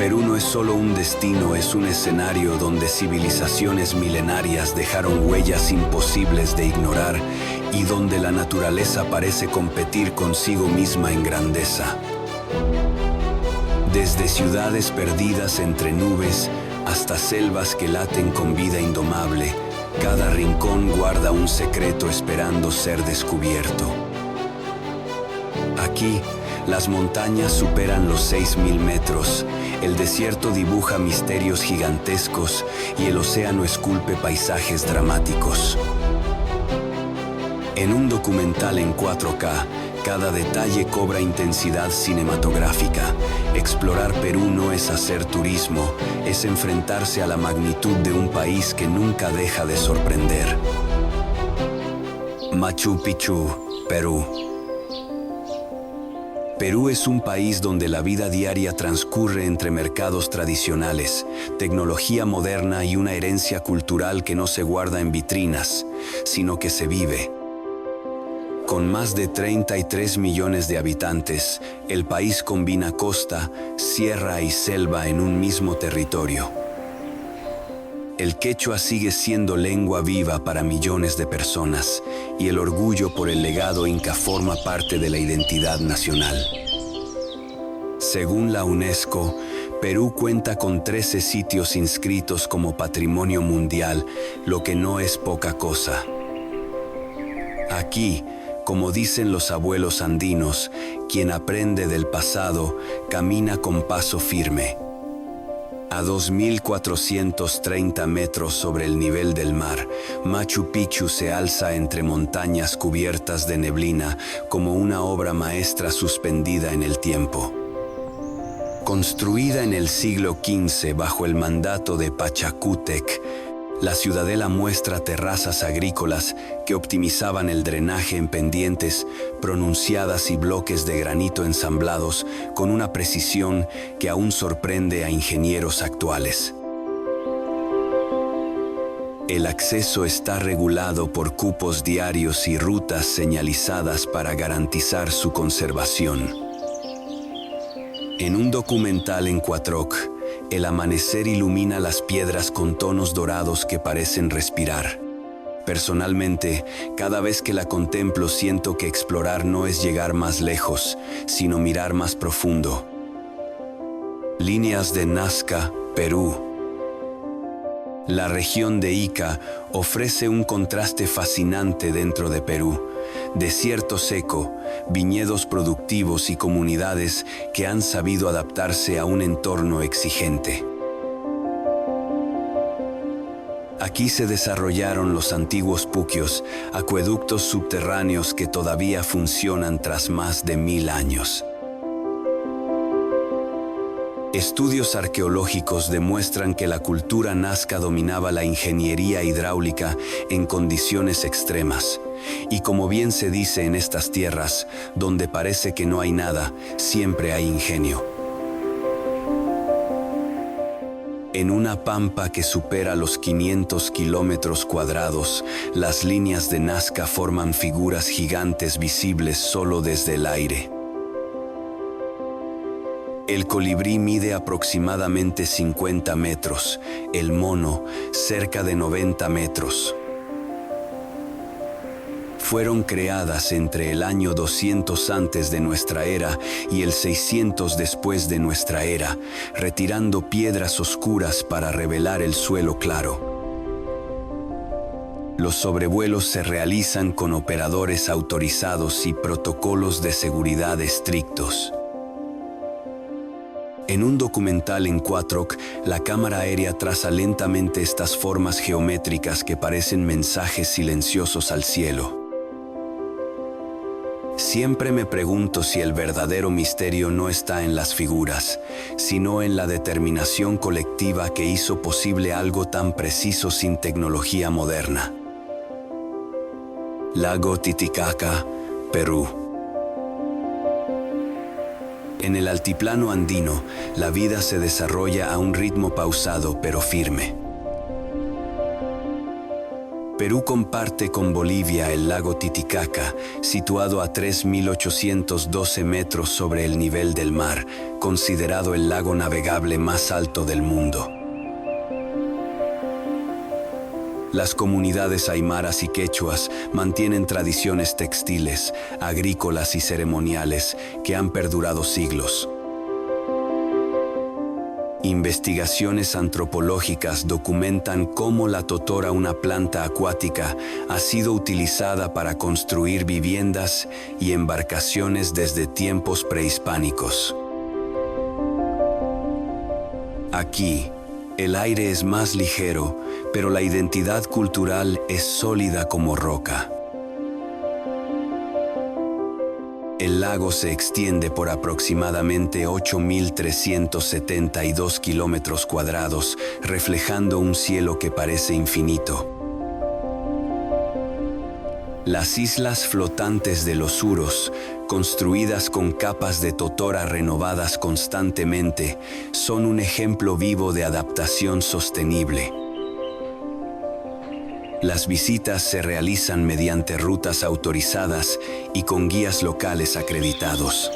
Perú no es solo un destino, es un escenario donde civilizaciones milenarias dejaron huellas imposibles de ignorar y donde la naturaleza parece competir consigo misma en grandeza. Desde ciudades perdidas entre nubes hasta selvas que laten con vida indomable, cada rincón guarda un secreto esperando ser descubierto. Aquí, las montañas superan los 6.000 metros, el desierto dibuja misterios gigantescos y el océano esculpe paisajes dramáticos. En un documental en 4K, cada detalle cobra intensidad cinematográfica. Explorar Perú no es hacer turismo, es enfrentarse a la magnitud de un país que nunca deja de sorprender. Machu Picchu, Perú. Perú es un país donde la vida diaria transcurre entre mercados tradicionales, tecnología moderna y una herencia cultural que no se guarda en vitrinas, sino que se vive. Con más de 33 millones de habitantes, el país combina costa, sierra y selva en un mismo territorio. El quechua sigue siendo lengua viva para millones de personas y el orgullo por el legado inca forma parte de la identidad nacional. Según la UNESCO, Perú cuenta con 13 sitios inscritos como Patrimonio Mundial, lo que no es poca cosa. Aquí, como dicen los abuelos andinos, quien aprende del pasado camina con paso firme. A 2.430 metros sobre el nivel del mar, Machu Picchu se alza entre montañas cubiertas de neblina como una obra maestra suspendida en el tiempo. Construida en el siglo XV bajo el mandato de Pachacútec, la ciudadela muestra terrazas agrícolas que optimizaban el drenaje en pendientes pronunciadas y bloques de granito ensamblados con una precisión que aún sorprende a ingenieros actuales. El acceso está regulado por cupos diarios y rutas señalizadas para garantizar su conservación. En un documental en 4K, el amanecer ilumina las piedras con tonos dorados que parecen respirar. Personalmente, cada vez que la contemplo siento que explorar no es llegar más lejos, sino mirar más profundo. Líneas de Nazca, Perú. La región de Ica ofrece un contraste fascinante dentro de Perú. Desierto seco, viñedos productivos y comunidades que han sabido adaptarse a un entorno exigente. Aquí se desarrollaron los antiguos puquios, acueductos subterráneos que todavía funcionan tras más de 1000 años. Estudios arqueológicos demuestran que la cultura nazca dominaba la ingeniería hidráulica en condiciones extremas. Y como bien se dice en estas tierras, donde parece que no hay nada, siempre hay ingenio. En una pampa que supera los 500 kilómetros cuadrados, las líneas de Nazca forman figuras gigantes visibles solo desde el aire. El colibrí mide aproximadamente 50 metros, el mono cerca de 90 metros. Fueron creadas entre el año 200 antes de nuestra era y el 600 después de nuestra era, retirando piedras oscuras para revelar el suelo claro. Los sobrevuelos se realizan con operadores autorizados y protocolos de seguridad estrictos. En un documental en 4K, la cámara aérea traza lentamente estas formas geométricas que parecen mensajes silenciosos al cielo. Siempre me pregunto si el verdadero misterio no está en las figuras, sino en la determinación colectiva que hizo posible algo tan preciso sin tecnología moderna. Lago Titicaca, Perú. En el altiplano andino, la vida se desarrolla a un ritmo pausado pero firme. Perú comparte con Bolivia el lago Titicaca, situado a 3.812 metros sobre el nivel del mar, considerado el lago navegable más alto del mundo. Las comunidades aymaras y quechuas mantienen tradiciones textiles, agrícolas y ceremoniales que han perdurado siglos. Investigaciones antropológicas documentan cómo la totora, una planta acuática, ha sido utilizada para construir viviendas y embarcaciones desde tiempos prehispánicos. Aquí, el aire es más ligero, pero la identidad cultural es sólida como roca. El lago se extiende por aproximadamente 8.372 kilómetros cuadrados, reflejando un cielo que parece infinito. Las islas flotantes de los Uros, construidas con capas de totora renovadas constantemente, son un ejemplo vivo de adaptación sostenible. Las visitas se realizan mediante rutas autorizadas y con guías locales acreditados.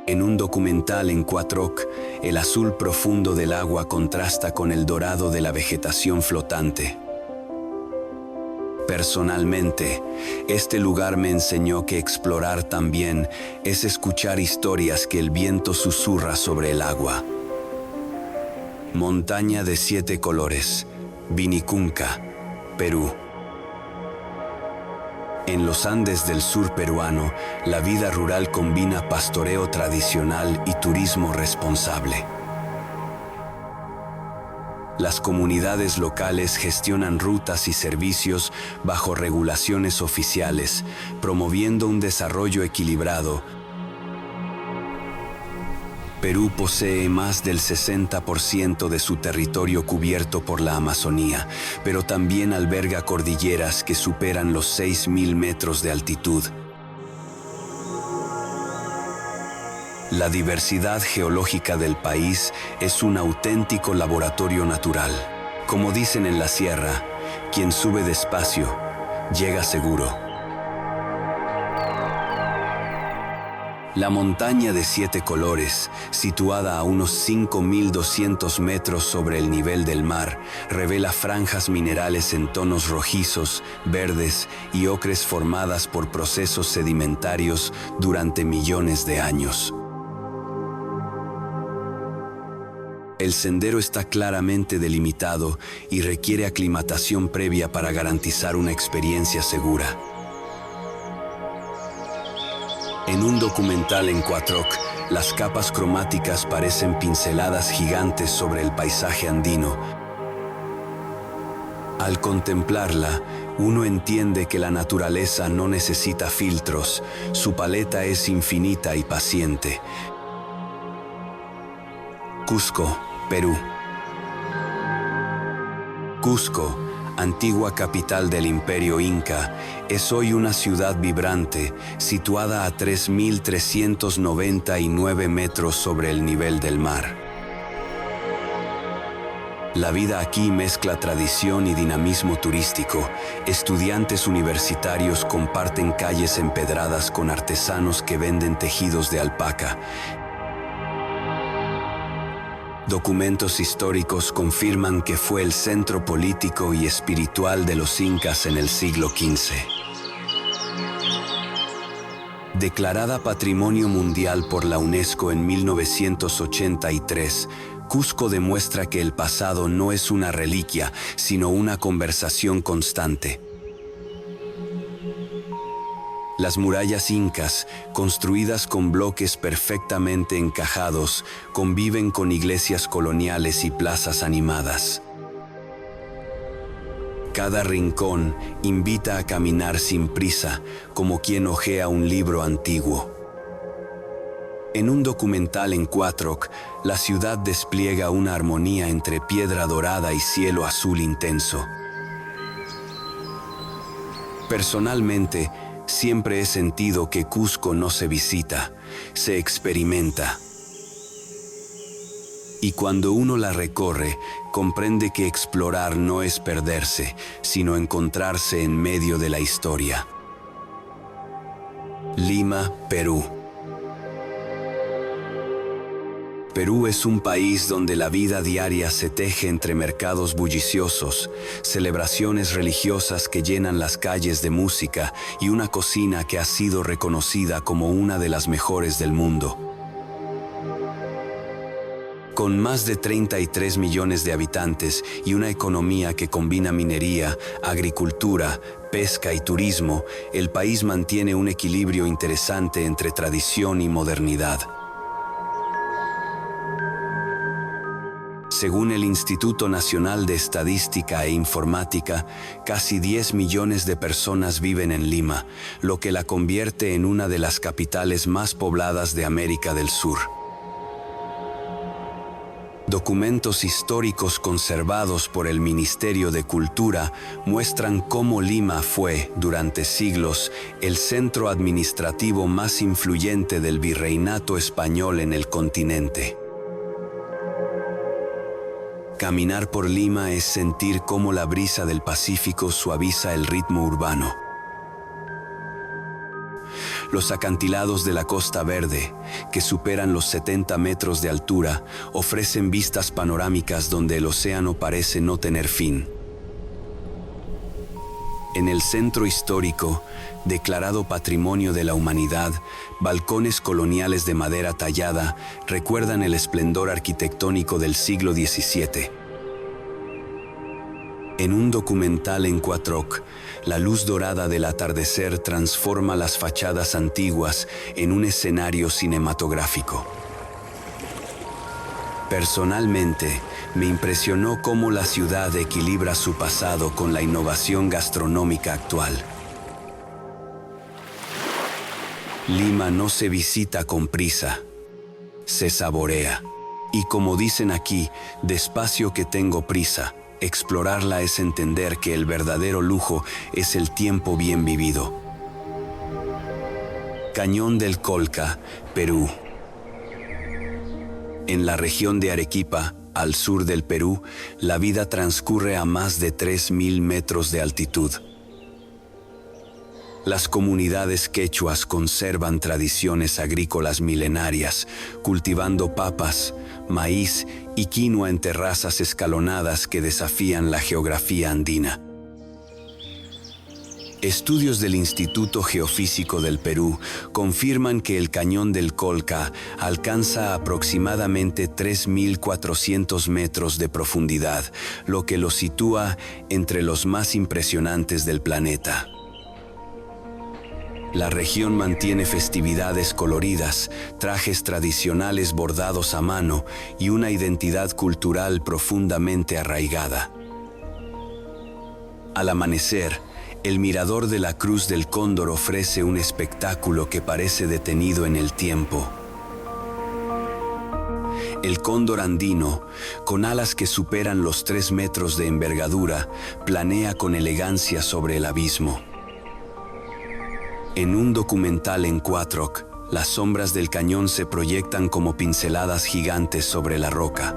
En un documental en Cuatroc, el azul profundo del agua contrasta con el dorado de la vegetación flotante. Personalmente, este lugar me enseñó que explorar también es escuchar historias que el viento susurra sobre el agua. Montaña de 7 colores. Vinicunca, Perú. En los Andes del sur peruano, la vida rural combina pastoreo tradicional y turismo responsable. Las comunidades locales gestionan rutas y servicios bajo regulaciones oficiales, promoviendo un desarrollo equilibrado. Perú posee más del 60% de su territorio cubierto por la Amazonía, pero también alberga cordilleras que superan los 6.000 metros de altitud. La diversidad geológica del país es un auténtico laboratorio natural. Como dicen en la sierra, quien sube despacio, llega seguro. La montaña de 7 colores, situada a unos 5.200 metros sobre el nivel del mar, revela franjas minerales en tonos rojizos, verdes y ocres formadas por procesos sedimentarios durante millones de años. El sendero está claramente delimitado y requiere aclimatación previa para garantizar una experiencia segura. En un documental en Cuatroc, las capas cromáticas parecen pinceladas gigantes sobre el paisaje andino. Al contemplarla, uno entiende que la naturaleza no necesita filtros, su paleta es infinita y paciente. Cusco, Perú. Cusco, antigua capital del Imperio Inca, es hoy una ciudad vibrante, situada a 3.399 metros sobre el nivel del mar. La vida aquí mezcla tradición y dinamismo turístico. Estudiantes universitarios comparten calles empedradas con artesanos que venden tejidos de alpaca. Documentos históricos confirman que fue el centro político y espiritual de los incas en el siglo XV. Declarada Patrimonio Mundial por la UNESCO en 1983, Cusco demuestra que el pasado no es una reliquia, sino una conversación constante. Las murallas incas, construidas con bloques perfectamente encajados, conviven con iglesias coloniales y plazas animadas. Cada rincón invita a caminar sin prisa, como quien hojea un libro antiguo. En un documental en Cuatroc, la ciudad despliega una armonía entre piedra dorada y cielo azul intenso. Personalmente, siempre he sentido que Cusco no se visita, se experimenta. Y cuando uno la recorre, comprende que explorar no es perderse, sino encontrarse en medio de la historia. Lima, Perú. Perú es un país donde la vida diaria se teje entre mercados bulliciosos, celebraciones religiosas que llenan las calles de música y una cocina que ha sido reconocida como una de las mejores del mundo. Con más de 33 millones de habitantes y una economía que combina minería, agricultura, pesca y turismo, el país mantiene un equilibrio interesante entre tradición y modernidad. Según el Instituto Nacional de Estadística e Informática, casi 10 millones de personas viven en Lima, lo que la convierte en una de las capitales más pobladas de América del Sur. Documentos históricos conservados por el Ministerio de Cultura muestran cómo Lima fue, durante siglos, el centro administrativo más influyente del virreinato español en el continente. Caminar por Lima es sentir cómo la brisa del Pacífico suaviza el ritmo urbano. Los acantilados de la Costa Verde, que superan los 70 metros de altura, ofrecen vistas panorámicas donde el océano parece no tener fin. En el centro histórico, declarado Patrimonio de la Humanidad, balcones coloniales de madera tallada recuerdan el esplendor arquitectónico del siglo XVII. En un documental en 4K, la luz dorada del atardecer transforma las fachadas antiguas en un escenario cinematográfico. Personalmente, me impresionó cómo la ciudad equilibra su pasado con la innovación gastronómica actual. Lima no se visita con prisa, se saborea. Y como dicen aquí, despacio que tengo prisa. Explorarla es entender que el verdadero lujo es el tiempo bien vivido. Cañón del Colca, Perú. En la región de Arequipa, al sur del Perú, la vida transcurre a más de 3.000 metros de altitud. Las comunidades quechuas conservan tradiciones agrícolas milenarias, cultivando papas, maíz y quinoa en terrazas escalonadas que desafían la geografía andina. Estudios del Instituto Geofísico del Perú confirman que el Cañón del Colca alcanza aproximadamente 3.400 metros de profundidad, lo que lo sitúa entre los más impresionantes del planeta. La región mantiene festividades coloridas, trajes tradicionales bordados a mano y una identidad cultural profundamente arraigada. Al amanecer, el mirador de la Cruz del Cóndor ofrece un espectáculo que parece detenido en el tiempo. El cóndor andino, con alas que superan los 3 metros de envergadura, planea con elegancia sobre el abismo. En un documental en 4K, las sombras del cañón se proyectan como pinceladas gigantes sobre la roca.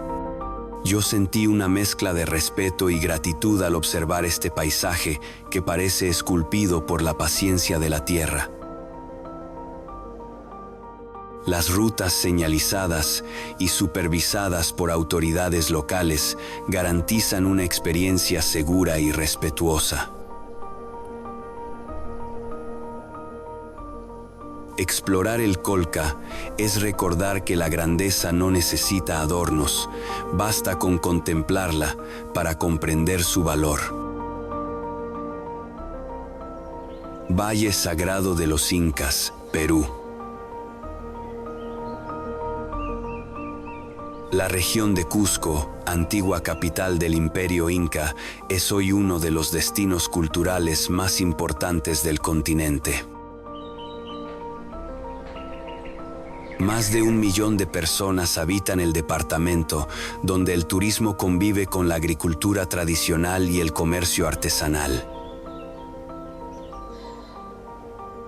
Yo sentí una mezcla de respeto y gratitud al observar este paisaje que parece esculpido por la paciencia de la tierra. Las rutas señalizadas y supervisadas por autoridades locales garantizan una experiencia segura y respetuosa. Explorar el Colca es recordar que la grandeza no necesita adornos, basta con contemplarla para comprender su valor. Valle Sagrado de los Incas, Perú. La región de Cusco, antigua capital del Imperio Inca, es hoy uno de los destinos culturales más importantes del continente. Más de 1 millón de personas habitan el departamento, donde el turismo convive con la agricultura tradicional y el comercio artesanal.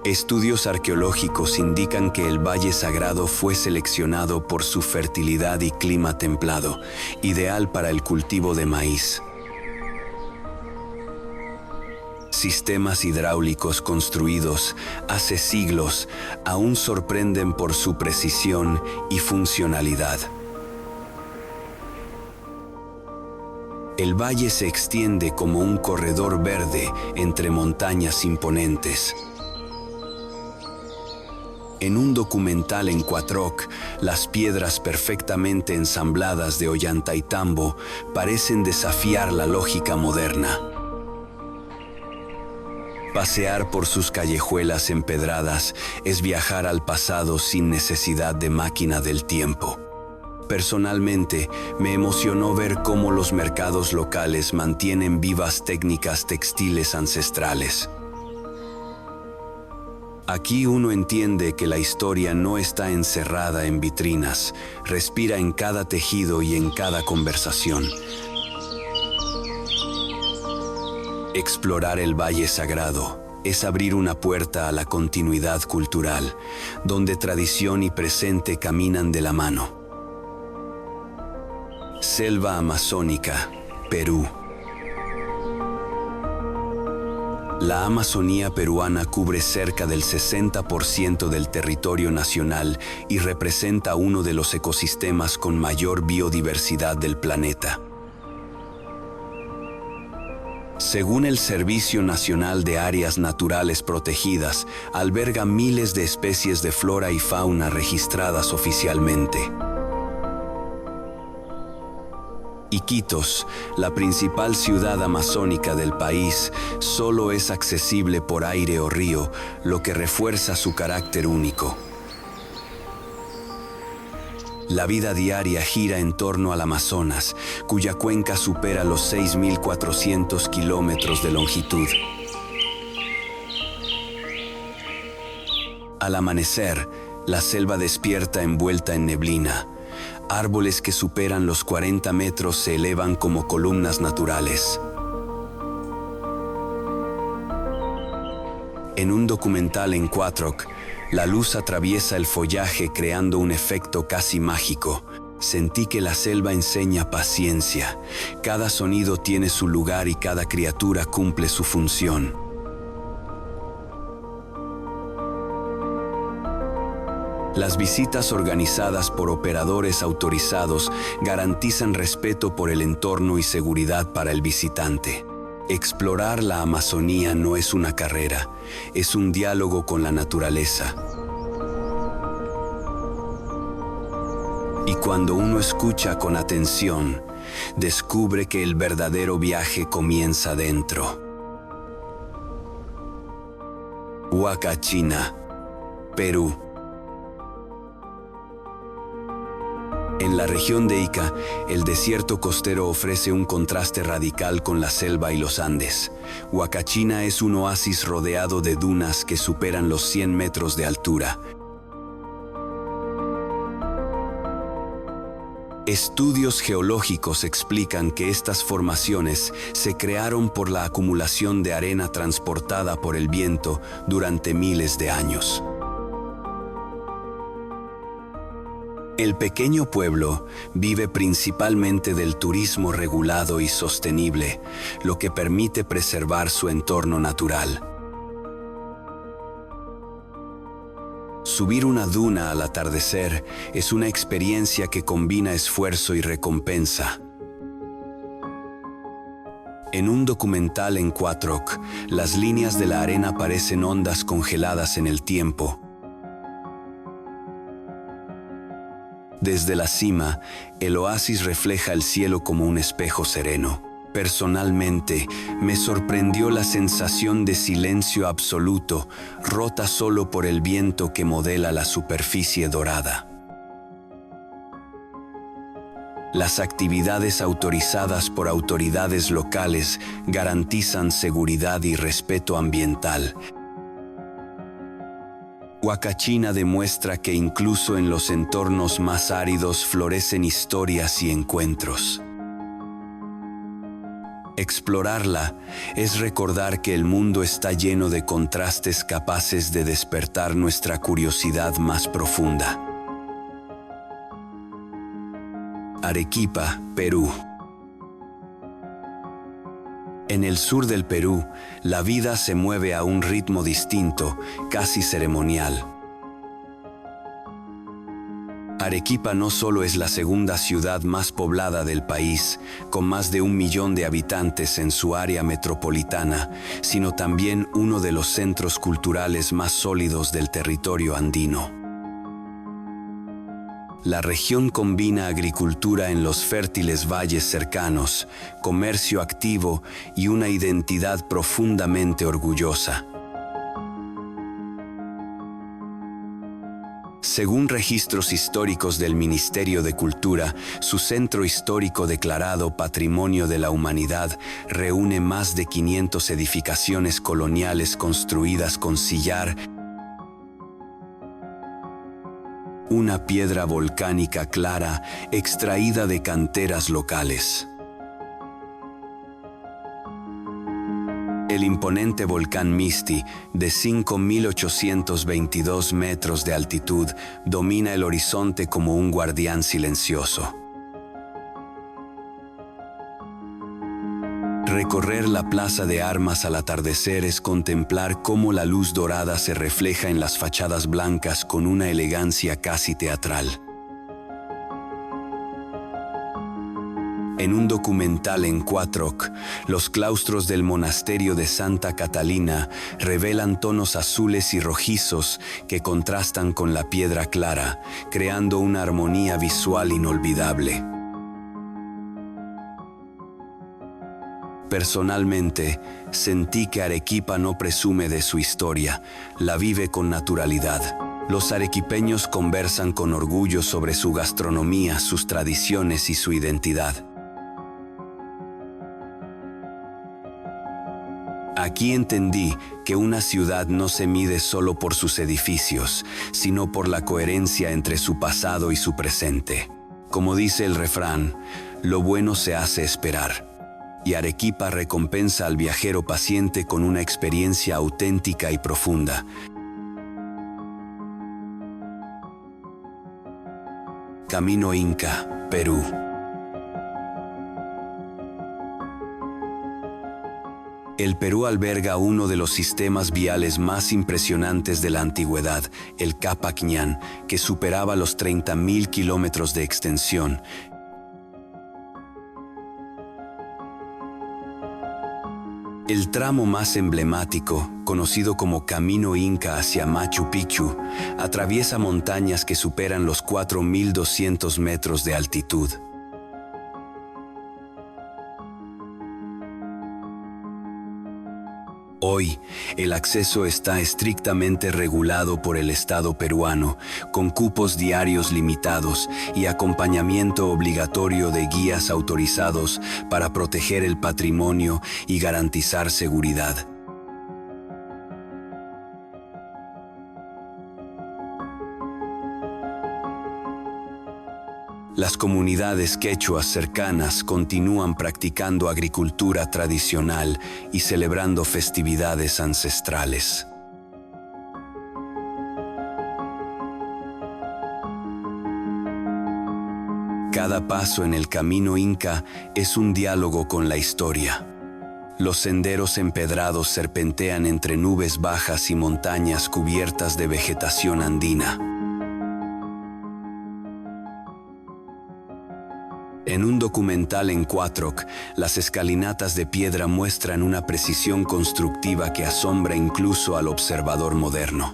Estudios arqueológicos indican que el Valle Sagrado fue seleccionado por su fertilidad y clima templado, ideal para el cultivo de maíz. Sistemas hidráulicos construidos hace siglos aún sorprenden por su precisión y funcionalidad. El valle se extiende como un corredor verde entre montañas imponentes. En un documental en Cuatroc, las piedras perfectamente ensambladas de Ollantaytambo parecen desafiar la lógica moderna. Pasear por sus callejuelas empedradas es viajar al pasado sin necesidad de máquina del tiempo. Personalmente, me emocionó ver cómo los mercados locales mantienen vivas técnicas textiles ancestrales. Aquí uno entiende que la historia no está encerrada en vitrinas, respira en cada tejido y en cada conversación. Explorar el Valle Sagrado es abrir una puerta a la continuidad cultural, donde tradición y presente caminan de la mano. Selva amazónica, Perú. La Amazonía peruana cubre cerca del 60% del territorio nacional y representa uno de los ecosistemas con mayor biodiversidad del planeta. Según el Servicio Nacional de Áreas Naturales Protegidas, alberga miles de especies de flora y fauna registradas oficialmente. Iquitos, la principal ciudad amazónica del país, solo es accesible por aire o río, lo que refuerza su carácter único. La vida diaria gira en torno al Amazonas, cuya cuenca supera los 6.400 kilómetros de longitud. Al amanecer, la selva despierta envuelta en neblina. Árboles que superan los 40 metros se elevan como columnas naturales. En un documental en Cuatroc, la luz atraviesa el follaje creando un efecto casi mágico. Sentí que la selva enseña paciencia. Cada sonido tiene su lugar y cada criatura cumple su función. Las visitas organizadas por operadores autorizados garantizan respeto por el entorno y seguridad para el visitante. Explorar la Amazonía no es una carrera, es un diálogo con la naturaleza. Y cuando uno escucha con atención, descubre que el verdadero viaje comienza dentro. Huacachina, Perú. En la región de Ica, el desierto costero ofrece un contraste radical con la selva y los Andes. Huacachina es un oasis rodeado de dunas que superan los 100 metros de altura. Estudios geológicos explican que estas formaciones se crearon por la acumulación de arena transportada por el viento durante miles de años. El pequeño pueblo vive principalmente del turismo regulado y sostenible, lo que permite preservar su entorno natural. Subir una duna al atardecer es una experiencia que combina esfuerzo y recompensa. En un documental en Cuatroc, las líneas de la arena parecen ondas congeladas en el tiempo. Desde la cima, el oasis refleja el cielo como un espejo sereno. Personalmente, me sorprendió la sensación de silencio absoluto, rota solo por el viento que modela la superficie dorada. Las actividades autorizadas por autoridades locales garantizan seguridad y respeto ambiental. Huacachina demuestra que incluso en los entornos más áridos florecen historias y encuentros. Explorarla es recordar que el mundo está lleno de contrastes capaces de despertar nuestra curiosidad más profunda. Arequipa, Perú. En el sur del Perú, la vida se mueve a un ritmo distinto, casi ceremonial. Arequipa no solo es la segunda ciudad más poblada del país, con más de 1 millón de habitantes en su área metropolitana, sino también uno de los centros culturales más sólidos del territorio andino. La región combina agricultura en los fértiles valles cercanos, comercio activo y una identidad profundamente orgullosa. Según registros históricos del Ministerio de Cultura, su centro histórico declarado Patrimonio de la Humanidad reúne más de 500 edificaciones coloniales construidas con sillar, una piedra volcánica clara extraída de canteras locales. El imponente volcán Misti, de 5.822 metros de altitud, domina el horizonte como un guardián silencioso. Recorrer la Plaza de Armas al atardecer es contemplar cómo la luz dorada se refleja en las fachadas blancas con una elegancia casi teatral. En un documental en Quatroc, los claustros del monasterio de Santa Catalina revelan tonos azules y rojizos que contrastan con la piedra clara, creando una armonía visual inolvidable. Personalmente, sentí que Arequipa no presume de su historia, la vive con naturalidad. Los arequipeños conversan con orgullo sobre su gastronomía, sus tradiciones y su identidad. Aquí entendí que una ciudad no se mide solo por sus edificios, sino por la coherencia entre su pasado y su presente. Como dice el refrán, lo bueno se hace esperar. Y Arequipa recompensa al viajero paciente con una experiencia auténtica y profunda. Camino Inca, Perú. El Perú alberga uno de los sistemas viales más impresionantes de la antigüedad, el Cápac Ñan, que superaba los 30.000 kilómetros de extensión. El tramo más emblemático, conocido como Camino Inca hacia Machu Picchu, atraviesa montañas que superan los 4.200 metros de altitud. Hoy, el acceso está estrictamente regulado por el Estado peruano, con cupos diarios limitados y acompañamiento obligatorio de guías autorizados para proteger el patrimonio y garantizar seguridad. Las comunidades quechuas cercanas continúan practicando agricultura tradicional y celebrando festividades ancestrales. Cada paso en el camino Inca es un diálogo con la historia. Los senderos empedrados serpentean entre nubes bajas y montañas cubiertas de vegetación andina. En un documental en Quatroc, las escalinatas de piedra muestran una precisión constructiva que asombra incluso al observador moderno.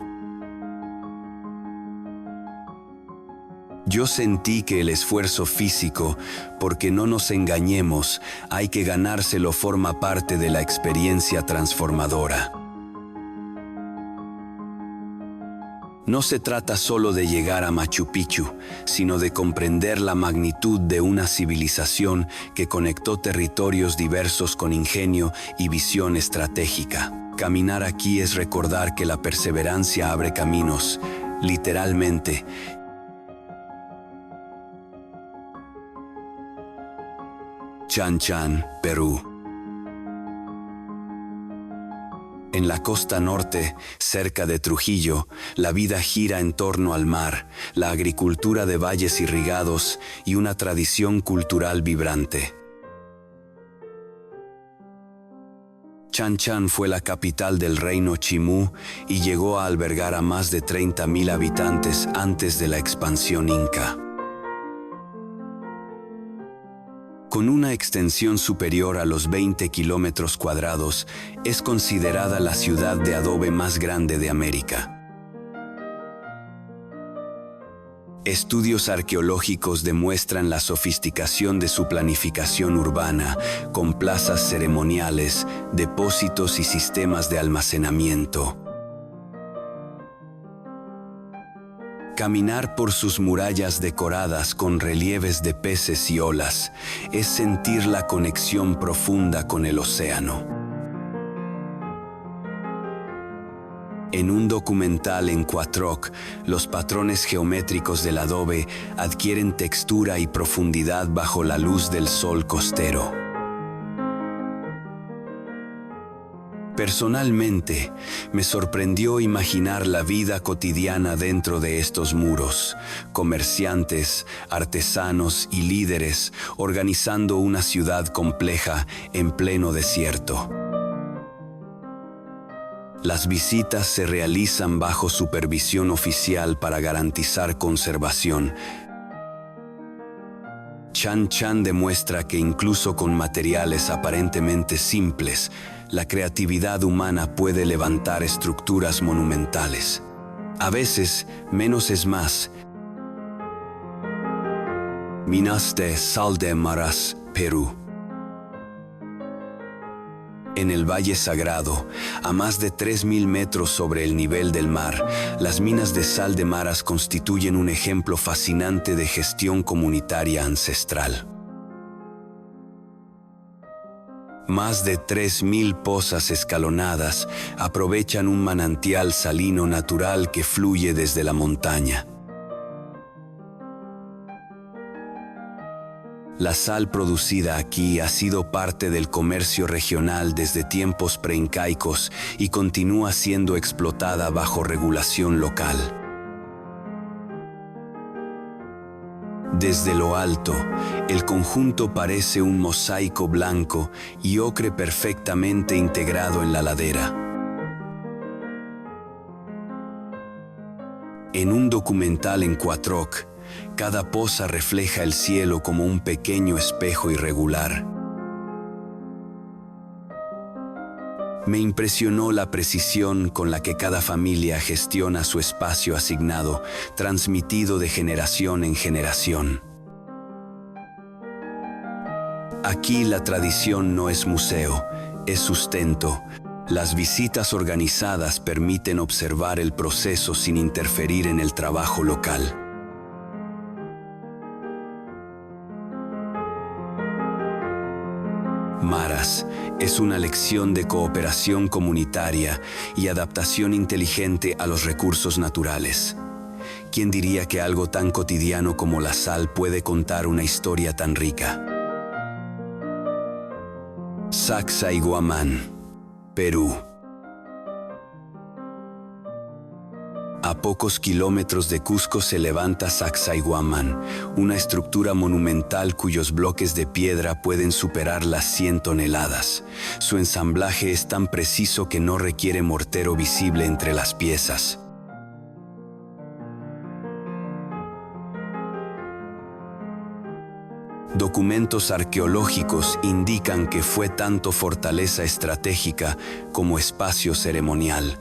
Yo sentí que el esfuerzo físico, porque no nos engañemos, hay que ganárselo, forma parte de la experiencia transformadora. No se trata solo de llegar a Machu Picchu, sino de comprender la magnitud de una civilización que conectó territorios diversos con ingenio y visión estratégica. Caminar aquí es recordar que la perseverancia abre caminos, literalmente. Chan Chan, Perú. En la costa norte, cerca de Trujillo, la vida gira en torno al mar, la agricultura de valles irrigados y una tradición cultural vibrante. Chan Chan fue la capital del reino Chimú y llegó a albergar a más de 30,000 habitantes antes de la expansión inca. Con una extensión superior a los 20 kilómetros cuadrados, es considerada la ciudad de adobe más grande de América. Estudios arqueológicos demuestran la sofisticación de su planificación urbana, con plazas ceremoniales, depósitos y sistemas de almacenamiento. Caminar por sus murallas decoradas con relieves de peces y olas es sentir la conexión profunda con el océano. En un documental en Quatroc, los patrones geométricos del adobe adquieren textura y profundidad bajo la luz del sol costero. Personalmente, me sorprendió imaginar la vida cotidiana dentro de estos muros, comerciantes, artesanos y líderes organizando una ciudad compleja en pleno desierto. Las visitas se realizan bajo supervisión oficial para garantizar conservación. Chan Chan demuestra que incluso con materiales aparentemente simples, la creatividad humana puede levantar estructuras monumentales. A veces, menos es más. Minas de Sal de Maras, Perú. En el Valle Sagrado, a más de 3,000 metros sobre el nivel del mar, las minas de sal de Maras constituyen un ejemplo fascinante de gestión comunitaria ancestral. Más de 3,000 pozas escalonadas aprovechan un manantial salino natural que fluye desde la montaña. La sal producida aquí ha sido parte del comercio regional desde tiempos preincaicos y continúa siendo explotada bajo regulación local. Desde lo alto, el conjunto parece un mosaico blanco y ocre perfectamente integrado en la ladera. En un documental en Quatroc, cada poza refleja el cielo como un pequeño espejo irregular. Me impresionó la precisión con la que cada familia gestiona su espacio asignado, transmitido de generación en generación. Aquí la tradición no es museo, es sustento. Las visitas organizadas permiten observar el proceso sin interferir en el trabajo local. Maras es una lección de cooperación comunitaria y adaptación inteligente a los recursos naturales. ¿Quién diría que algo tan cotidiano como la sal puede contar una historia tan rica? Sacsayhuamán, Perú. A pocos kilómetros de Cusco se levanta Sacsayhuamán, una estructura monumental cuyos bloques de piedra pueden superar las 100 toneladas. Su ensamblaje es tan preciso que no requiere mortero visible entre las piezas. Documentos arqueológicos indican que fue tanto fortaleza estratégica como espacio ceremonial.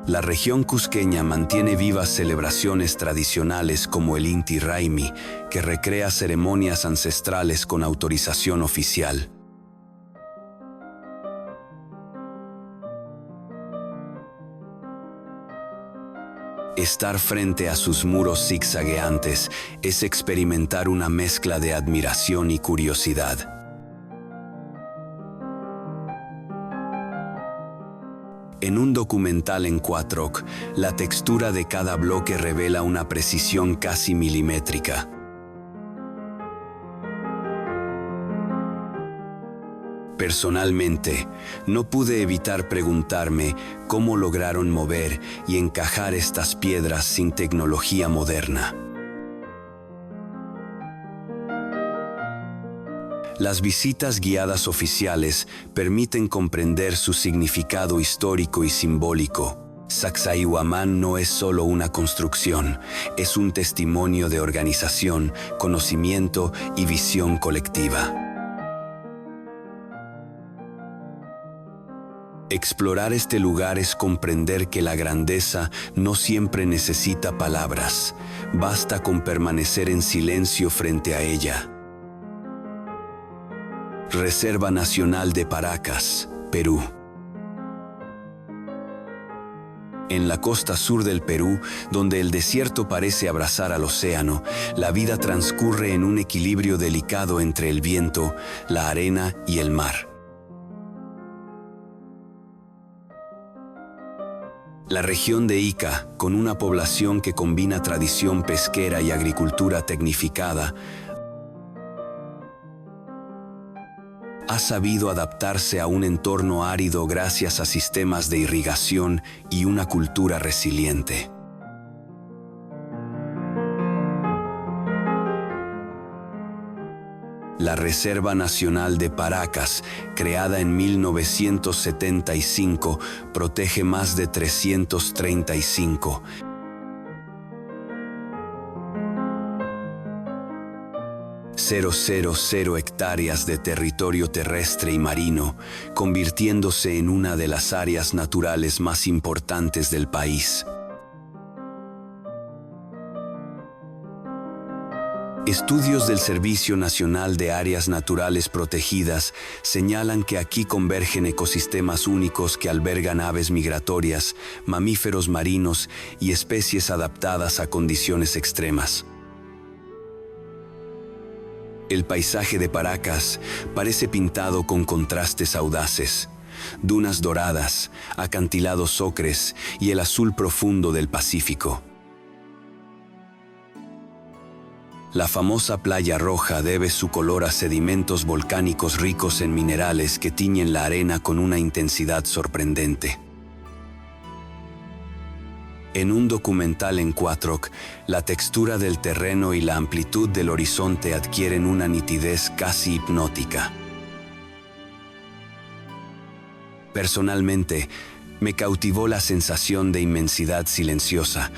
La región cusqueña mantiene vivas celebraciones tradicionales como el Inti Raymi, que recrea ceremonias ancestrales con autorización oficial. Estar frente a sus muros zigzagueantes es experimentar una mezcla de admiración y curiosidad. En un documental en Quatroc, la textura de cada bloque revela una precisión casi milimétrica. Personalmente, no pude evitar preguntarme cómo lograron mover y encajar estas piedras sin tecnología moderna. Las visitas guiadas oficiales permiten comprender su significado histórico y simbólico. Sacsayhuamán no es solo una construcción, es un testimonio de organización, conocimiento y visión colectiva. Explorar este lugar es comprender que la grandeza no siempre necesita palabras, basta con permanecer en silencio frente a ella. Reserva Nacional de Paracas, Perú. En la costa sur del Perú, donde el desierto parece abrazar al océano, la vida transcurre en un equilibrio delicado entre el viento, la arena y el mar. La región de Ica, con una población que combina tradición pesquera y agricultura tecnificada, ha sabido adaptarse a un entorno árido gracias a sistemas de irrigación y una cultura resiliente. La Reserva Nacional de Paracas, creada en 1975, protege más de 335 000 hectáreas de territorio terrestre y marino, convirtiéndose en una de las áreas naturales más importantes del país. Estudios del Servicio Nacional de Áreas Naturales Protegidas señalan que aquí convergen ecosistemas únicos que albergan aves migratorias, mamíferos marinos y especies adaptadas a condiciones extremas. El paisaje de Paracas parece pintado con contrastes audaces, dunas doradas, acantilados ocres y el azul profundo del Pacífico. La famosa Playa Roja debe su color a sedimentos volcánicos ricos en minerales que tiñen la arena con una intensidad sorprendente. En un documental en 4K, la textura del terreno y la amplitud del horizonte adquieren una nitidez casi hipnótica. Personalmente, me cautivó la sensación de inmensidad silenciosa.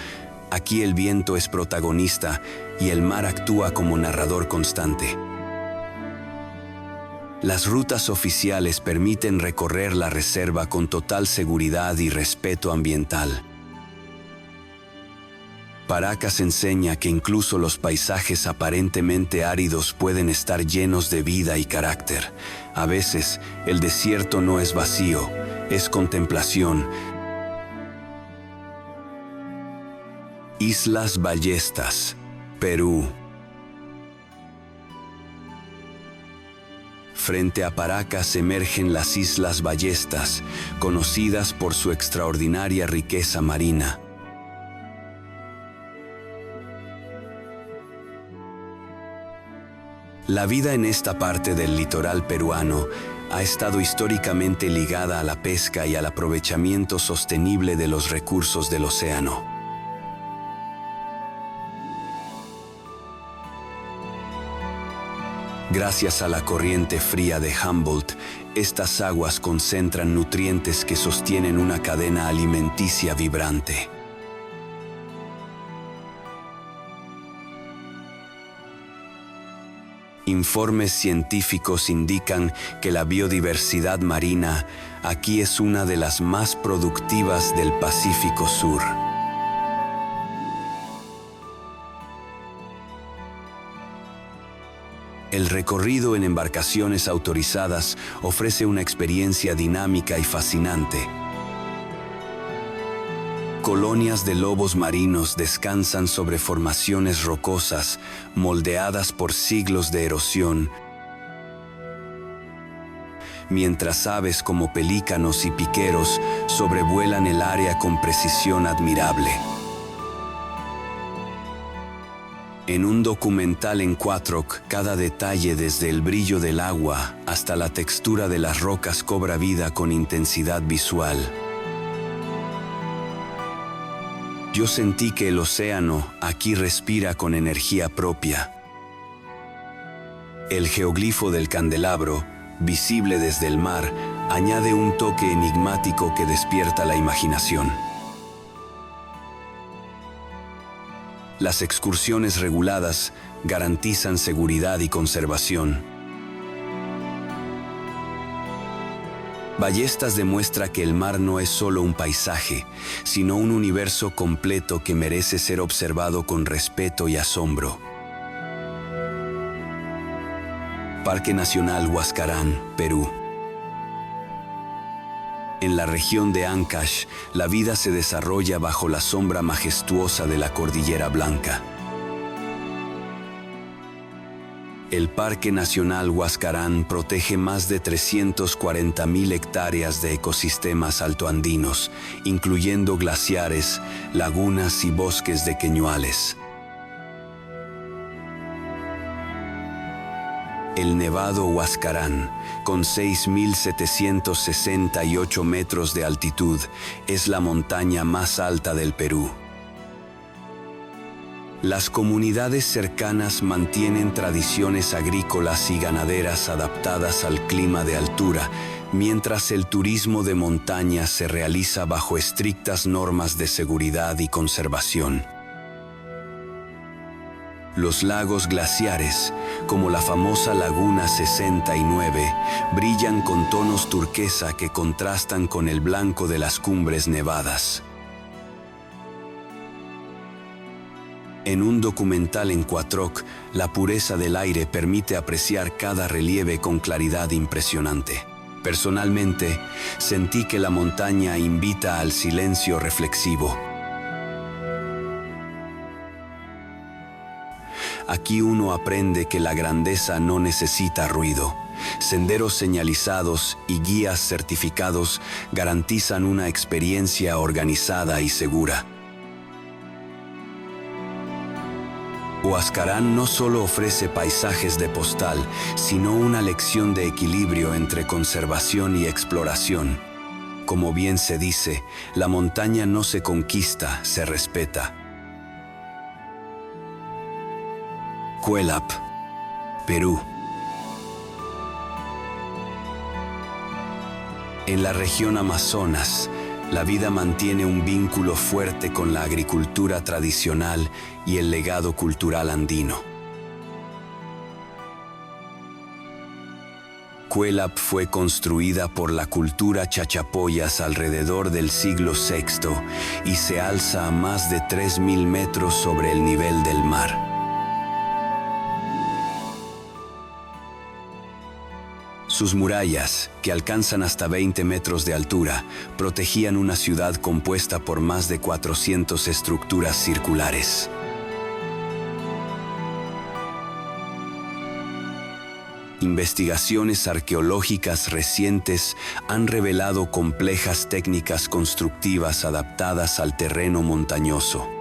Aquí el viento es protagonista y el mar actúa como narrador constante. Las rutas oficiales permiten recorrer la reserva con total seguridad y respeto ambiental. Paracas enseña que incluso los paisajes aparentemente áridos pueden estar llenos de vida y carácter. A veces, el desierto no es vacío, es contemplación. Islas Ballestas, Perú. Frente a Paracas emergen las Islas Ballestas, conocidas por su extraordinaria riqueza marina. La vida en esta parte del litoral peruano ha estado históricamente ligada a la pesca y al aprovechamiento sostenible de los recursos del océano. Gracias a la corriente fría de Humboldt, estas aguas concentran nutrientes que sostienen una cadena alimenticia vibrante. Informes científicos indican que la biodiversidad marina aquí es una de las más productivas del Pacífico Sur. El recorrido en embarcaciones autorizadas ofrece una experiencia dinámica y fascinante. Colonias de lobos marinos descansan sobre formaciones rocosas, moldeadas por siglos de erosión, mientras aves como pelícanos y piqueros sobrevuelan el área con precisión admirable. En un documental en Quatroc, cada detalle desde el brillo del agua hasta la textura de las rocas cobra vida con intensidad visual. Yo sentí que el océano aquí respira con energía propia. El geoglifo del candelabro, visible desde el mar, añade un toque enigmático que despierta la imaginación. Las excursiones reguladas garantizan seguridad y conservación. Ballestas demuestra que el mar no es solo un paisaje, sino un universo completo que merece ser observado con respeto y asombro. Parque Nacional Huascarán, Perú. En la región de Ancash, la vida se desarrolla bajo la sombra majestuosa de la Cordillera Blanca. El Parque Nacional Huascarán protege más de 340.000 hectáreas de ecosistemas altoandinos, incluyendo glaciares, lagunas y bosques de queñuales. El Nevado Huascarán, con 6.768 metros de altitud, es la montaña más alta del Perú. Las comunidades cercanas mantienen tradiciones agrícolas y ganaderas adaptadas al clima de altura, mientras el turismo de montaña se realiza bajo estrictas normas de seguridad y conservación. Los lagos glaciares, como la famosa Laguna 69, brillan con tonos turquesa que contrastan con el blanco de las cumbres nevadas. En un documental en Quatroc, la pureza del aire permite apreciar cada relieve con claridad impresionante. Personalmente, sentí que la montaña invita al silencio reflexivo. Aquí uno aprende que la grandeza no necesita ruido. Senderos señalizados y guías certificados garantizan una experiencia organizada y segura. Huascarán no solo ofrece paisajes de postal, sino una lección de equilibrio entre conservación y exploración. Como bien se dice, la montaña no se conquista, se respeta. Cuelap, Perú. En la región Amazonas, la vida mantiene un vínculo fuerte con la agricultura tradicional y el legado cultural andino. Cuelap fue construida por la cultura chachapoyas alrededor del siglo VI y se alza a más de 3.000 metros sobre el nivel del mar. Sus murallas, que alcanzan hasta 20 metros de altura, protegían una ciudad compuesta por más de 400 estructuras circulares. Investigaciones arqueológicas recientes han revelado complejas técnicas constructivas adaptadas al terreno montañoso.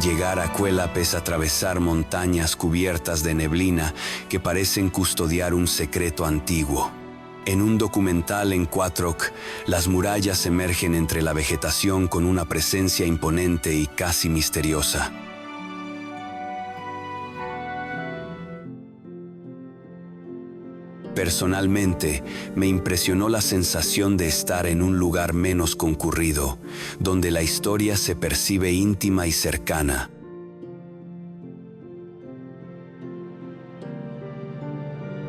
Llegar a Cuelap es atravesar montañas cubiertas de neblina que parecen custodiar un secreto antiguo. En un documental en Quatroc, las murallas emergen entre la vegetación con una presencia imponente y casi misteriosa. Personalmente, me impresionó la sensación de estar en un lugar menos concurrido, donde la historia se percibe íntima y cercana.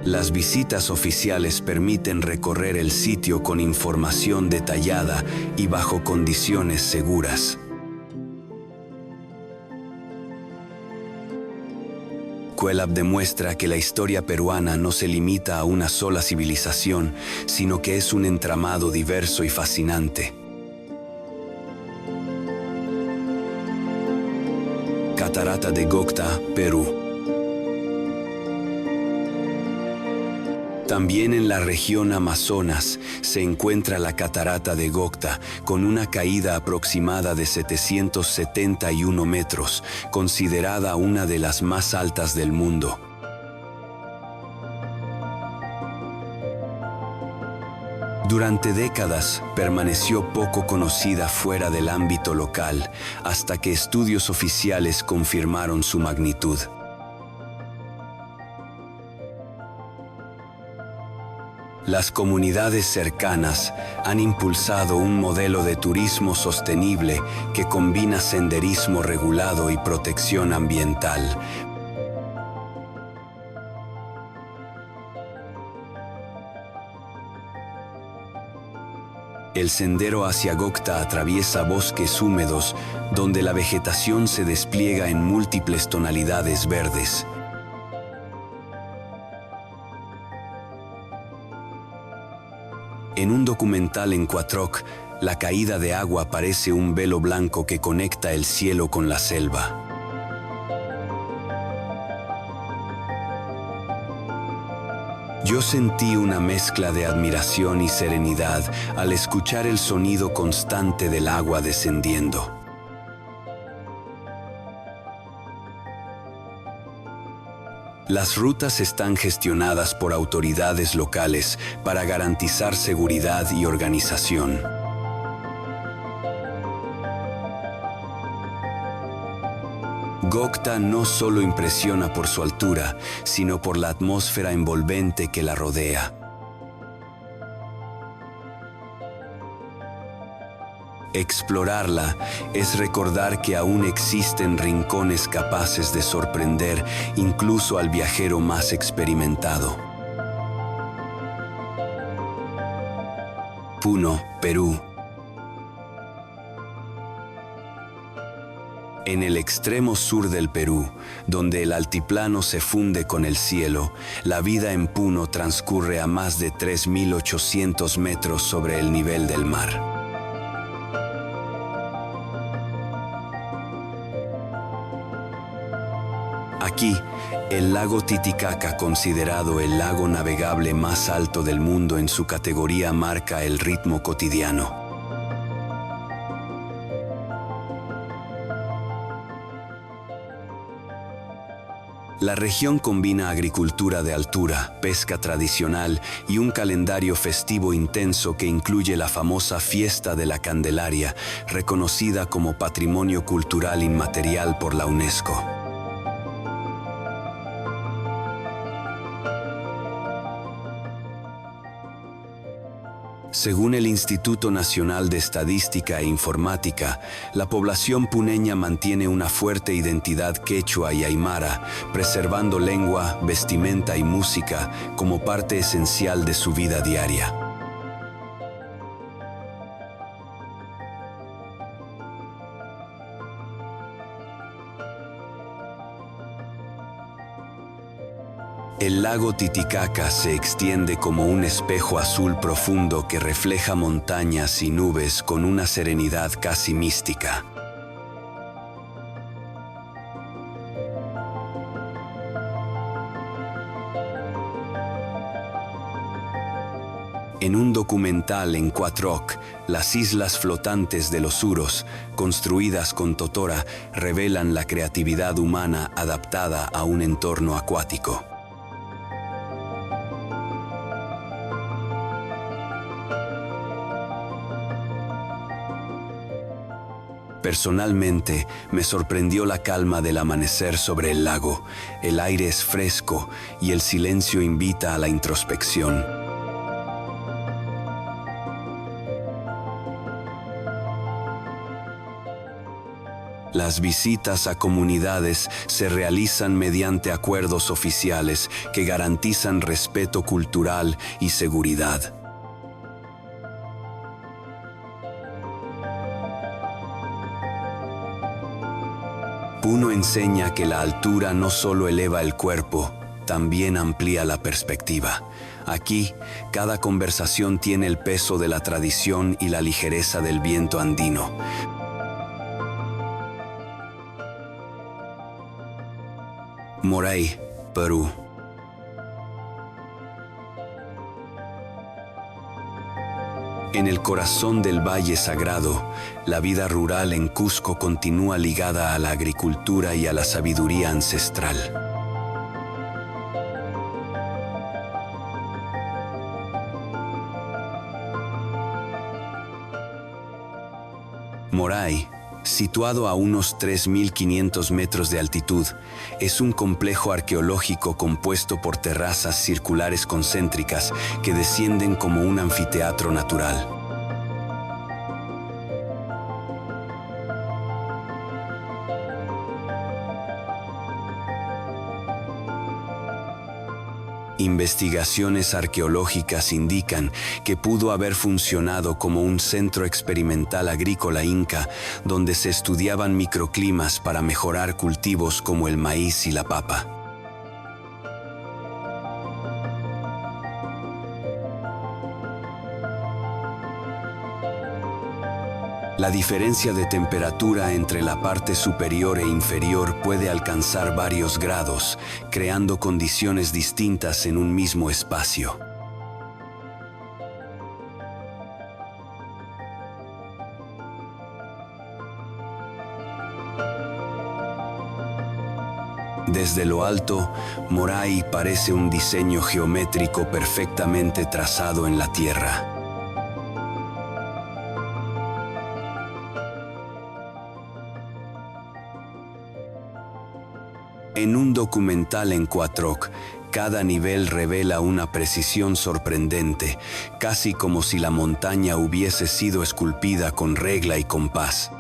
Las visitas oficiales permiten recorrer el sitio con información detallada y bajo condiciones seguras. Cuelap demuestra que la historia peruana no se limita a una sola civilización, sino que es un entramado diverso y fascinante. Catarata de Gocta, Perú. También en la región Amazonas se encuentra la Catarata de Gocta, con una caída aproximada de 771 metros, considerada una de las más altas del mundo. Durante décadas permaneció poco conocida fuera del ámbito local, hasta que estudios oficiales confirmaron su magnitud. Las comunidades cercanas han impulsado un modelo de turismo sostenible que combina senderismo regulado y protección ambiental. El sendero hacia Gocta atraviesa bosques húmedos donde la vegetación se despliega en múltiples tonalidades verdes. En un documental en Quattroc, la caída de agua parece un velo blanco que conecta el cielo con la selva. Yo sentí una mezcla de admiración y serenidad al escuchar el sonido constante del agua descendiendo. Las rutas están gestionadas por autoridades locales para garantizar seguridad y organización. Gocta no solo impresiona por su altura, sino por la atmósfera envolvente que la rodea. Explorarla es recordar que aún existen rincones capaces de sorprender incluso al viajero más experimentado. Puno, Perú. En el extremo sur del Perú, donde el altiplano se funde con el cielo, la vida en Puno transcurre a más de 3.800 metros sobre el nivel del mar. Aquí, el lago Titicaca, considerado el lago navegable más alto del mundo en su categoría, marca el ritmo cotidiano. La región combina agricultura de altura, pesca tradicional y un calendario festivo intenso que incluye la famosa Fiesta de la Candelaria, reconocida como Patrimonio Cultural Inmaterial por la UNESCO. Según el Instituto Nacional de Estadística e Informática, la población puneña mantiene una fuerte identidad quechua y aymara, preservando lengua, vestimenta y música como parte esencial de su vida diaria. El lago Titicaca se extiende como un espejo azul profundo que refleja montañas y nubes con una serenidad casi mística. En un documental en Quattroc, las islas flotantes de los Uros, construidas con totora, revelan la creatividad humana adaptada a un entorno acuático. Personalmente, me sorprendió la calma del amanecer sobre el lago. El aire es fresco y el silencio invita a la introspección. Las visitas a comunidades se realizan mediante acuerdos oficiales que garantizan respeto cultural y seguridad. Puno enseña que la altura no solo eleva el cuerpo, también amplía la perspectiva. Aquí, cada conversación tiene el peso de la tradición y la ligereza del viento andino. Moray, Perú. En el corazón del Valle Sagrado, la vida rural en Cusco continúa ligada a la agricultura y a la sabiduría ancestral. Moray, situado a unos 3.500 metros de altitud, es un complejo arqueológico compuesto por terrazas circulares concéntricas que descienden como un anfiteatro natural. Investigaciones arqueológicas indican que pudo haber funcionado como un centro experimental agrícola inca, donde se estudiaban microclimas para mejorar cultivos como el maíz y la papa. La diferencia de temperatura entre la parte superior e inferior puede alcanzar varios grados, creando condiciones distintas en un mismo espacio. Desde lo alto, Moray parece un diseño geométrico perfectamente trazado en la tierra. En un documental en Quatroc, cada nivel revela una precisión sorprendente, casi como si la montaña hubiese sido esculpida con regla y compás.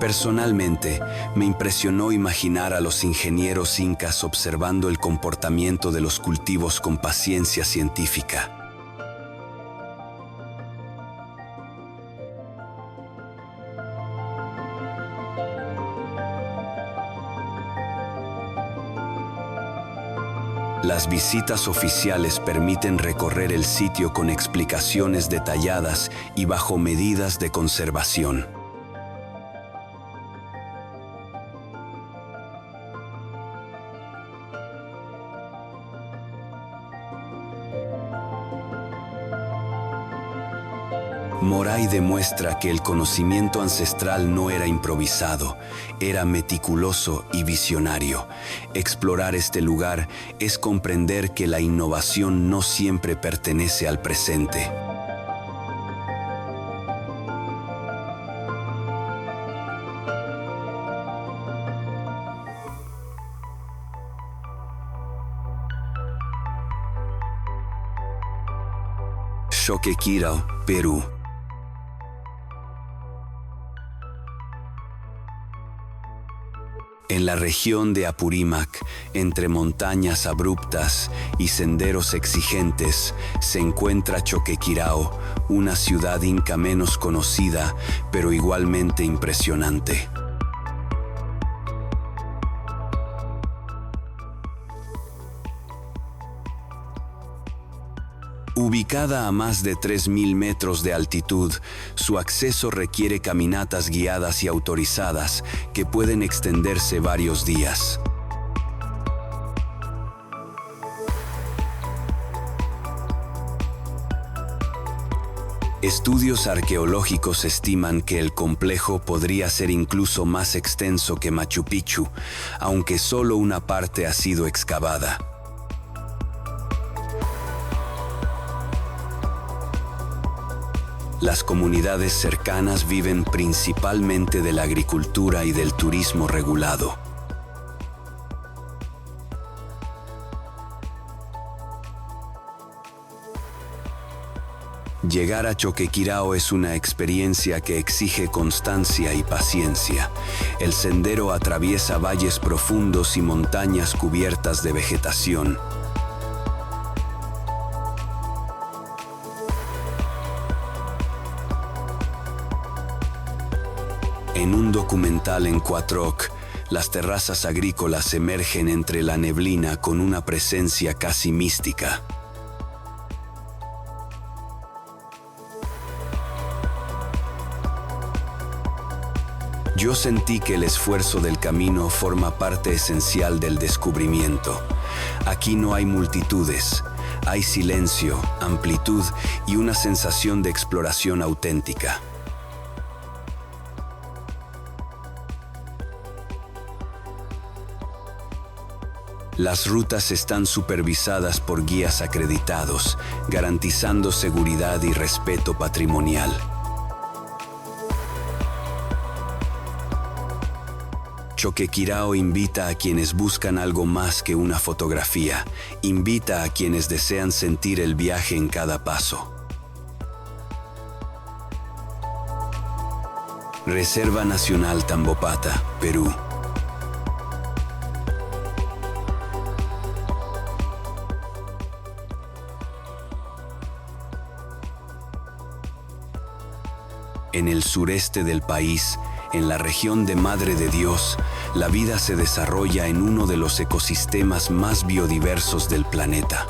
Personalmente, me impresionó imaginar a los ingenieros incas observando el comportamiento de los cultivos con paciencia científica. Las visitas oficiales permiten recorrer el sitio con explicaciones detalladas y bajo medidas de conservación. Moray demuestra que el conocimiento ancestral no era improvisado, era meticuloso y visionario. Explorar este lugar es comprender que la innovación no siempre pertenece al presente. Choquequirao, Perú. En la región de Apurímac, entre montañas abruptas y senderos exigentes, se encuentra Choquequirao, una ciudad inca menos conocida, pero igualmente impresionante. Ubicada a más de 3.000 metros de altitud, su acceso requiere caminatas guiadas y autorizadas que pueden extenderse varios días. Estudios arqueológicos estiman que el complejo podría ser incluso más extenso que Machu Picchu, aunque solo una parte ha sido excavada. Las comunidades cercanas viven principalmente de la agricultura y del turismo regulado. Llegar a Choquequirao es una experiencia que exige constancia y paciencia. El sendero atraviesa valles profundos y montañas cubiertas de vegetación. En un documental en Quatroc, las terrazas agrícolas emergen entre la neblina con una presencia casi mística. Yo sentí que el esfuerzo del camino forma parte esencial del descubrimiento. Aquí no hay multitudes, hay silencio, amplitud y una sensación de exploración auténtica. Las rutas están supervisadas por guías acreditados, garantizando seguridad y respeto patrimonial. Choquequirao invita a quienes buscan algo más que una fotografía, invita a quienes desean sentir el viaje en cada paso. Reserva Nacional Tambopata, Perú. En el sureste del país, en la región de Madre de Dios, la vida se desarrolla en uno de los ecosistemas más biodiversos del planeta.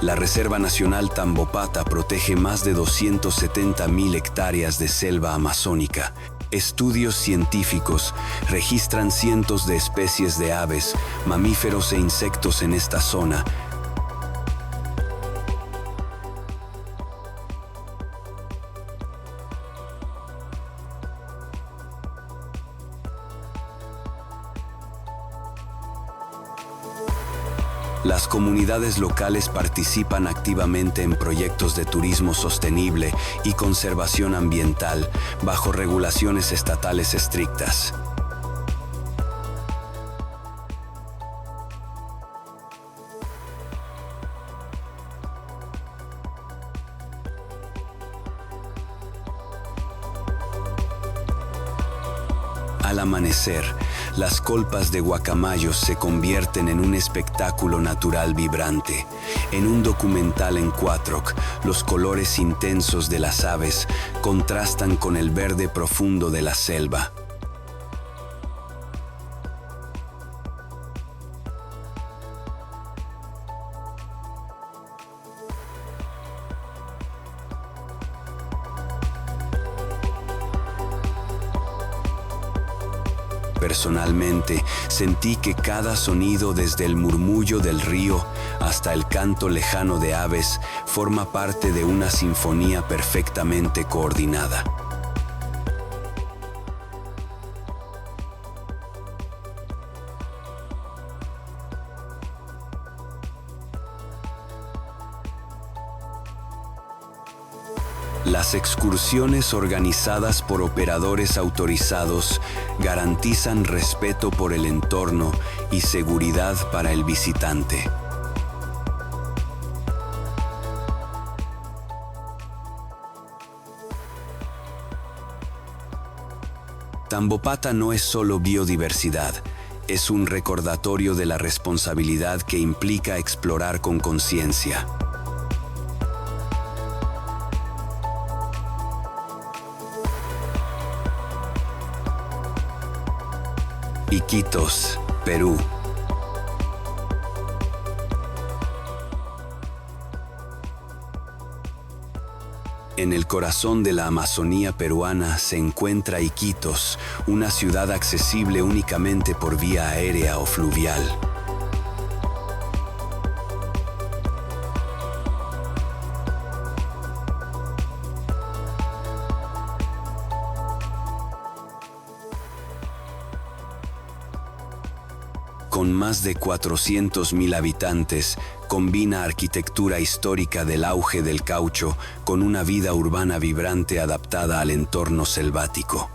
La Reserva Nacional Tambopata protege más de 270.000 hectáreas de selva amazónica. Estudios científicos registran cientos de especies de aves, mamíferos e insectos en esta zona. Las comunidades locales participan activamente en proyectos de turismo sostenible y conservación ambiental bajo regulaciones estatales estrictas. Al amanecer, las colpas de guacamayos se convierten en un espectáculo natural vibrante. En un documental en 4K, los colores intensos de las aves contrastan con el verde profundo de la selva. Personalmente, sentí que cada sonido, desde el murmullo del río hasta el canto lejano de aves, forma parte de una sinfonía perfectamente coordinada. Las excursiones organizadas por operadores autorizados garantizan respeto por el entorno y seguridad para el visitante. Tambopata no es solo biodiversidad, es un recordatorio de la responsabilidad que implica explorar con conciencia. Iquitos, Perú. En el corazón de la Amazonía peruana se encuentra Iquitos, una ciudad accesible únicamente por vía aérea o fluvial. Con más de 400.000 habitantes, combina arquitectura histórica del auge del caucho con una vida urbana vibrante adaptada al entorno selvático.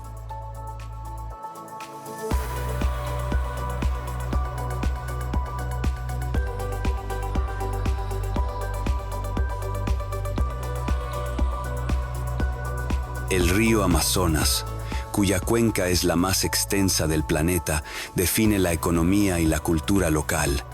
El río Amazonas, cuya cuenca es la más extensa del planeta, define la economía y la cultura local.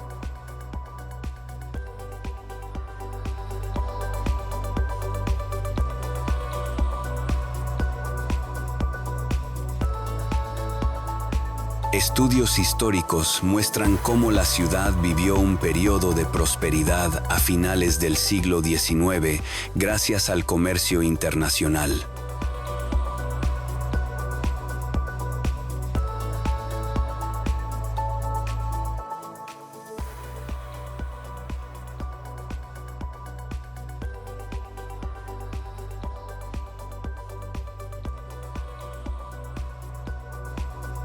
Estudios históricos muestran cómo la ciudad vivió un periodo de prosperidad a finales del siglo XIX gracias al comercio internacional.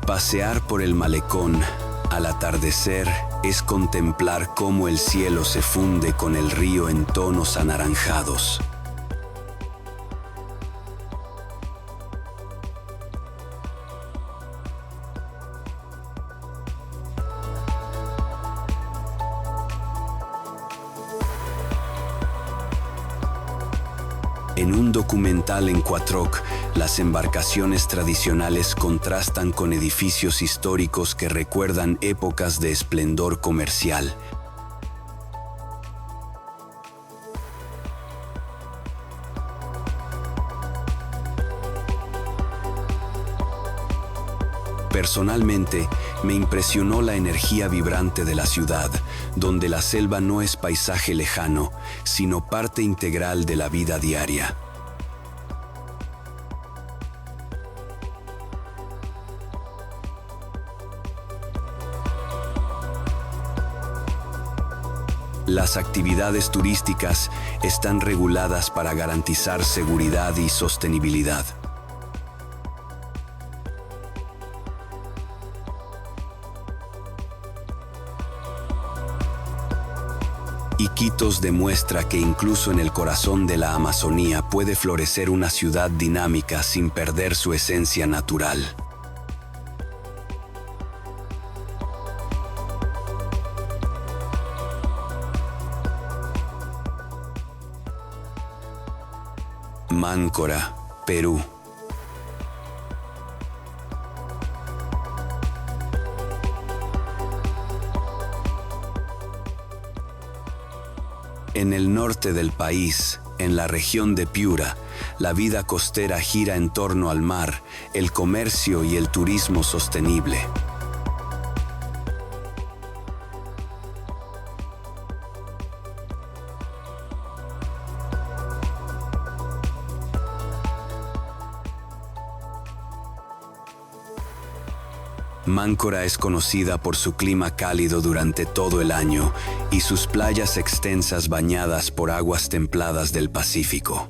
Pasear por el malecón al atardecer es contemplar cómo el cielo se funde con el río en tonos anaranjados. En un documental en Quattroc, las embarcaciones tradicionales contrastan con edificios históricos que recuerdan épocas de esplendor comercial. Personalmente, me impresionó la energía vibrante de la ciudad, donde la selva no es paisaje lejano, sino parte integral de la vida diaria. Las actividades turísticas están reguladas para garantizar seguridad y sostenibilidad. Iquitos demuestra que incluso en el corazón de la Amazonía puede florecer una ciudad dinámica sin perder su esencia natural. Máncora, Perú. En el norte del país, en la región de Piura, la vida costera gira en torno al mar, el comercio y el turismo sostenible. Máncora es conocida por su clima cálido durante todo el año y sus playas extensas bañadas por aguas templadas del Pacífico.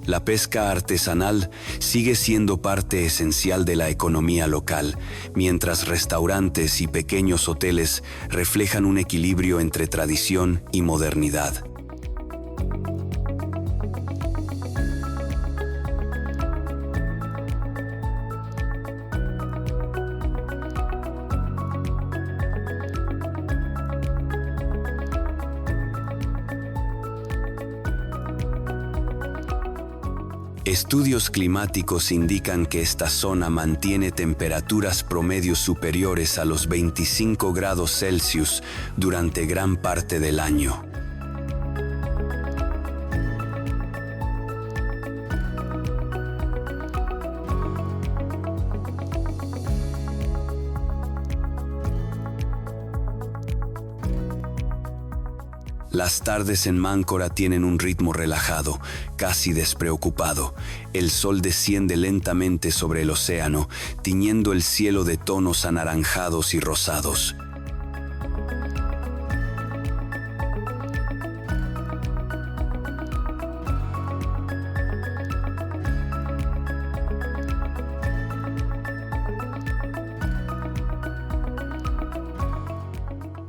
La pesca artesanal sigue siendo parte esencial de la economía local, mientras restaurantes y pequeños hoteles reflejan un equilibrio entre tradición y modernidad. Estudios climáticos indican que esta zona mantiene temperaturas promedios superiores a los 25 grados Celsius durante gran parte del año. Las tardes en Máncora tienen un ritmo relajado, casi despreocupado. El sol desciende lentamente sobre el océano, tiñendo el cielo de tonos anaranjados y rosados.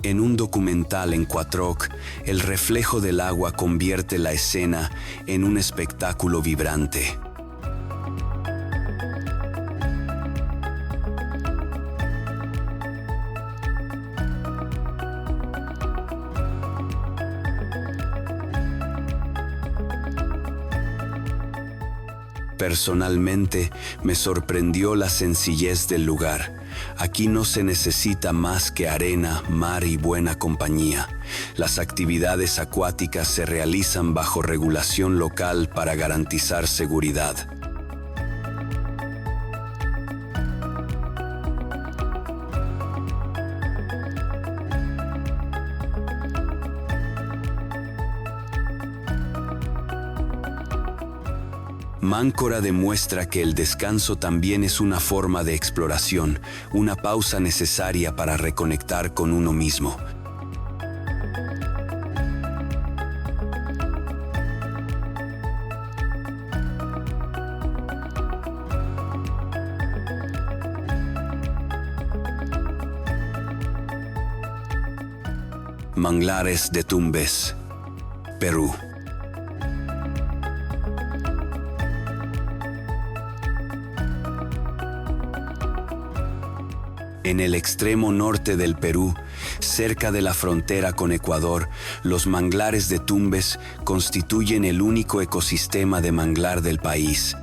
En un documental en Quattroc, el reflejo del agua convierte la escena en un espectáculo vibrante. Personalmente, me sorprendió la sencillez del lugar. Aquí no se necesita más que arena, mar y buena compañía. Las actividades acuáticas se realizan bajo regulación local para garantizar seguridad. Máncora demuestra que el descanso también es una forma de exploración, una pausa necesaria para reconectar con uno mismo. Manglares de Tumbes, Perú. En el extremo norte del Perú, cerca de la frontera con Ecuador, los manglares de Tumbes constituyen el único ecosistema de manglar del país.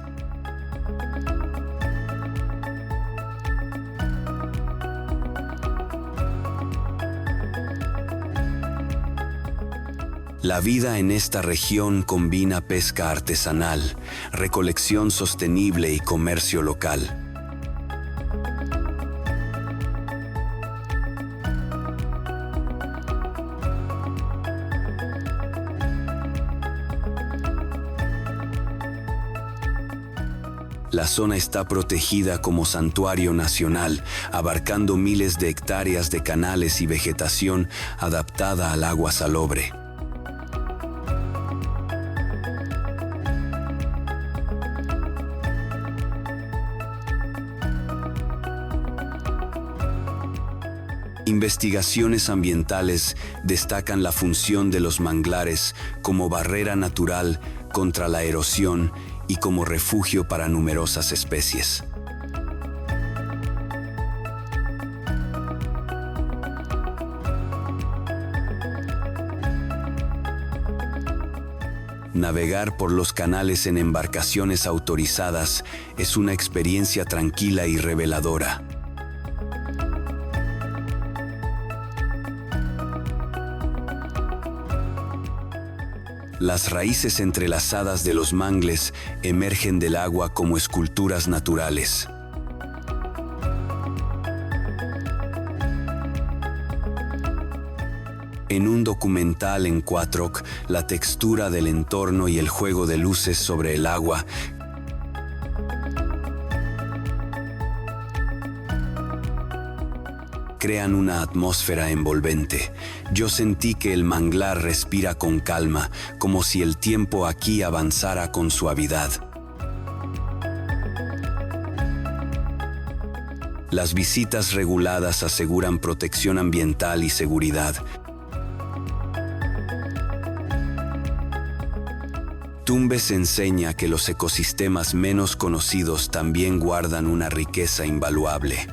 La vida en esta región combina pesca artesanal, recolección sostenible y comercio local. La zona está protegida como santuario nacional, abarcando miles de hectáreas de canales y vegetación adaptada al agua salobre. Investigaciones ambientales destacan la función de los manglares como barrera natural contra la erosión y como refugio para numerosas especies. Navegar por los canales en embarcaciones autorizadas es una experiencia tranquila y reveladora. Las raíces entrelazadas de los mangles emergen del agua como esculturas naturales. En un documental en Quatroc, la textura del entorno y el juego de luces sobre el agua crean una atmósfera envolvente. Yo sentí que el manglar respira con calma, como si el tiempo aquí avanzara con suavidad. Las visitas reguladas aseguran protección ambiental y seguridad. Tumbes enseña que los ecosistemas menos conocidos también guardan una riqueza invaluable.